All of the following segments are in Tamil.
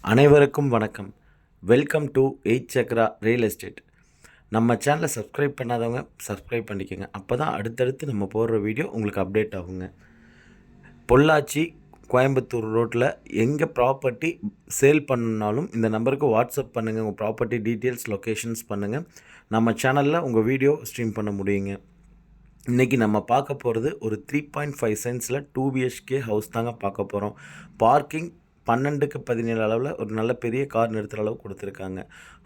அனைவருக்கும் வணக்கம். Welcome to 8 Chakra real estate. நம்ம சேனலை சப்ஸ்கிரைப் பண்ணாதவங்க சப்ஸ்கிரைப் பண்ணிக்கோங்க. அப்போ தான் அடுத்தடுத்து நம்ம போடுற வீடியோ உங்களுக்கு அப்டேட் ஆகுங்க. பொள்ளாச்சி கோயம்புத்தூர் ரோட்டில் எங்கே ப்ராப்பர்ட்டி சேல் பண்ணணுன்னாலும் இந்த நம்பருக்கு வாட்ஸ்அப் பண்ணுங்கள். உங்கள் ப்ராப்பர்ட்டி டீட்டெயில்ஸ் லொக்கேஷன்ஸ் பண்ணுங்கள். நம்ம சேனலில் உங்கள் வீடியோ ஸ்ட்ரீம் பண்ண முடியுங்க. இன்றைக்கி நம்ம பார்க்க போகிறது ஒரு 3.5 சென்ட்ஸில் 2 BHK ஹவுஸ் தாங்க பார்க்க போகிறோம். பார்க்கிங் 12க்கு 17 அளவில் ஒரு நல்ல பெரிய கார் நிறுத்துகிற அளவு கொடுத்துருக்காங்க.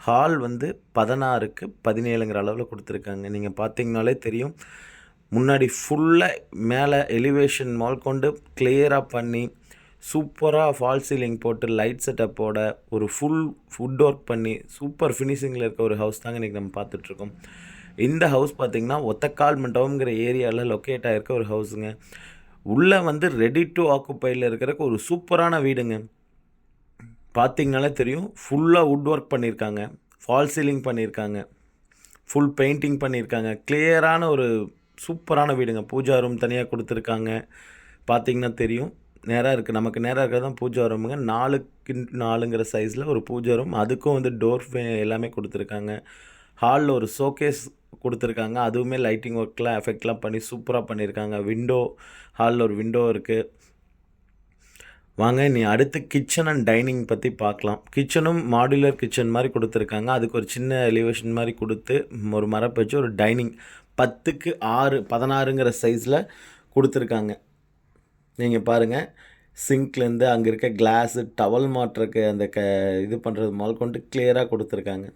ஹால் வந்து 16க்கு 17ங்கிற அளவில் கொடுத்துருக்காங்க. நீங்கள் பார்த்தீங்கனாலே தெரியும். முன்னாடி ஃபுல்லாக மேலே எலிவேஷன் மால் கொண்டு கிளியராக பண்ணி சூப்பராக ஃபால் சீலிங் போட்டு லைட் செட்டப்போட ஒரு ஃபுட் ஒர்க் பண்ணி சூப்பர் ஃபினிஷிங்கில் இருக்க ஒரு ஹவுஸ் தாங்க இன்றைக்கி நம்ம பார்த்துட்ருக்கோம். இந்த ஹவுஸ் பார்த்திங்கன்னா ஒத்தக்கால் மண்டபம்ங்கிற ஏரியாவில் லொக்கேட் ஆகிருக்க ஒரு ஹவுஸுங்க. உள்ளே வந்து ரெடி டு ஆக்குப்பையில் இருக்கிறக்கு ஒரு சூப்பரான வீடுங்க. பார்த்திங்கனாலே தெரியும். ஃபுல்லாக வுட் ஒர்க் பண்ணியிருக்காங்க, ஃபால் சீலிங் பண்ணியிருக்காங்க, ஃபுல் பெயிண்டிங் பண்ணியிருக்காங்க. கிளியரான ஒரு சூப்பரான வீடுங்க. பூஜா ரூம் தனியாக கொடுத்துருக்காங்க. பார்த்திங்கன்னா தெரியும். நேராக இருக்குது, நமக்கு நேராக இருக்கிறது தான் பூஜா ரூமுங்க. 4x4ங்கிற சைஸில் ஒரு பூஜா ரூம், அதுக்கும் வந்து டோர் எல்லாமே கொடுத்துருக்காங்க. ஹாலில் ஒரு ஷோகேஸ் கொடுத்துருக்காங்க. அதுவுமே லைட்டிங் ஒர்க்லாம் எஃபெக்ட்லாம் பண்ணி சூப்பராக பண்ணியிருக்காங்க. விண்டோ, ஹாலில் ஒரு விண்டோ இருக்குது. வாங்க நீ அடுத்து கிச்சன் அண்ட் டைனிங் பற்றி பார்க்கலாம். கிச்சனும் மாடுலர் கிச்சன் மாதிரி கொடுத்துருக்காங்க. அதுக்கு ஒரு சின்ன எலிவேஷன் மாதிரி கொடுத்து ஒரு மரப்பு வச்சு ஒரு டைனிங் 10க்கு 16ங்கிற சைஸில் கொடுத்துருக்காங்க. நீங்கள் பாருங்கள், சிங்க்லேருந்து அங்கே இருக்க கிளாஸு டவல் மாட்டுறக்கு அந்த இது பண்ணுறது மால் கொண்டு கிளியராக கொடுத்துருக்காங்க.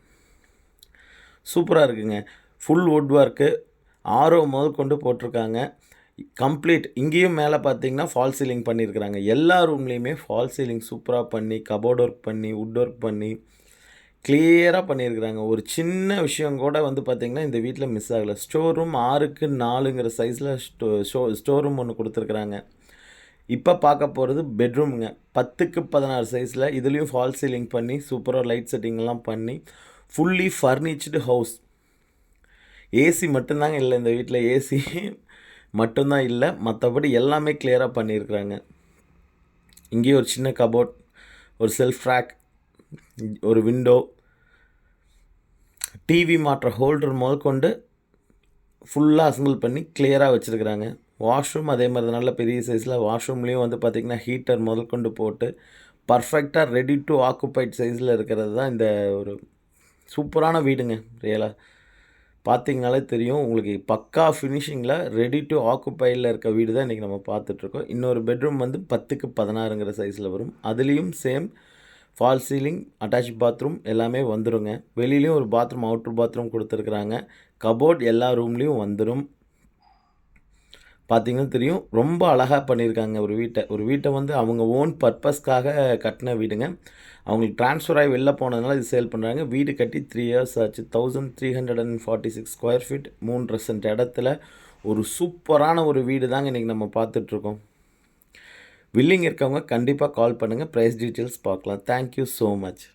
சூப்பராக இருக்குங்க. ஃபுல் வுட் ஒர்க்கு, ஆரோ முதல் கொண்டு போட்டிருக்காங்க. கம்ப்ளீட். இங்கேயும் மேலே பார்த்தீங்கன்னா ஃபால் சீலிங் பண்ணியிருக்கிறாங்க. எல்லா ரூம்லேயுமே ஃபால் சீலிங் சூப்பராக பண்ணி கபோர்ட் ஒர்க் பண்ணி வுட் ஒர்க் பண்ணி கிளியராக பண்ணியிருக்கிறாங்க. ஒரு சின்ன விஷயம் கூட வந்து பார்த்திங்கன்னா இந்த வீட்டில் மிஸ் ஆகலை. ஸ்டோர் ரூம் 6x4ங்கிற சைஸில் ஸ்டோர் ரூம் ஒன்று கொடுத்துருக்குறாங்க. இப்போ பார்க்க போகிறது பெட்ரூமுங்க. 10க்கு 16 சைஸில் இதுலேயும் ஃபால் சீலிங் பண்ணி சூப்பராக லைட் செட்டிங்லாம் பண்ணி ஃபுல்லி ஃபர்னிச்சர்டு ஹவுஸ். ஏசி மட்டும்தாங்க இல்லை இந்த வீட்டில். ஏசி மட்டும்தான் இல்லை, மற்றபடி எல்லாமே கிளியராக பண்ணியிருக்கிறாங்க. இங்கேயும் ஒரு சின்ன கபோர்ட், ஒரு செல்ஃப் ரேக், ஒரு விண்டோ, டிவி மாட்டுற ஹோல்டர் முதல் கொண்டு ஃபுல்லாக அசம்பிள் பண்ணி கிளியராக வச்சுருக்குறாங்க. வாஷ்ரூம் அதே மாதிரி நல்ல பெரிய சைஸில். வாஷ்ரூம்லேயும் வந்து பார்த்திங்கன்னா ஹீட்டர் முதல் கொண்டு போட்டு பர்ஃபெக்டாக ரெடி டு ஆக்குபைட் சைஸில் இருக்கிறது தான் இந்த ஒரு சூப்பரான வீடுங்க. ரியலாக பார்த்திங்கனாலே தெரியும் உங்களுக்கு. பக்கா ஃபினிஷிங்கில் ரெடி டு ஆக்குப்பையில் இருக்க வீடு தான் இன்றைக்கி நம்ம பார்த்துட்ருக்கோம். இன்னொரு பெட்ரூம் வந்து 10க்கு 16ங்கிற சைஸில் வரும். அதுலேயும் same fall ceiling, attach bathroom எல்லாமே வந்துடுங்க. வெளியிலையும் ஒரு பாத்ரூம், அவுட்ரு பாத்ரூம் கொடுத்துருக்குறாங்க. கபோர்ட் எல்லா ரூம்லேயும் வந்துடும். பார்த்திங்கன்னா தெரியும். ரொம்ப அழகாக பண்ணியிருக்காங்க ஒரு வீட்டை வந்து அவங்க ஓன் பர்பஸ்க்காக கட்டின வீடுங்க. அவங்களுக்கு ட்ரான்ஸ்ஃபர் ஆகி வெளில போனதுனால இது சேல் பண்ணுறாங்க. வீடு கட்டி 3 இயர்ஸ் ஆச்சு. 1346 ஸ்கொயர் ஃபீட், 3 சென்ட் இடத்துல ஒரு சூப்பரான ஒரு வீடு தாங்க இன்றைக்கி நம்ம பார்த்துட்ருக்கோம். வில்லிங் இருக்கவங்க கண்டிப்பாக கால் பண்ணுங்கள். ப்ரைஸ் டீட்டெயில்ஸ் பார்க்கலாம். Thank you so much.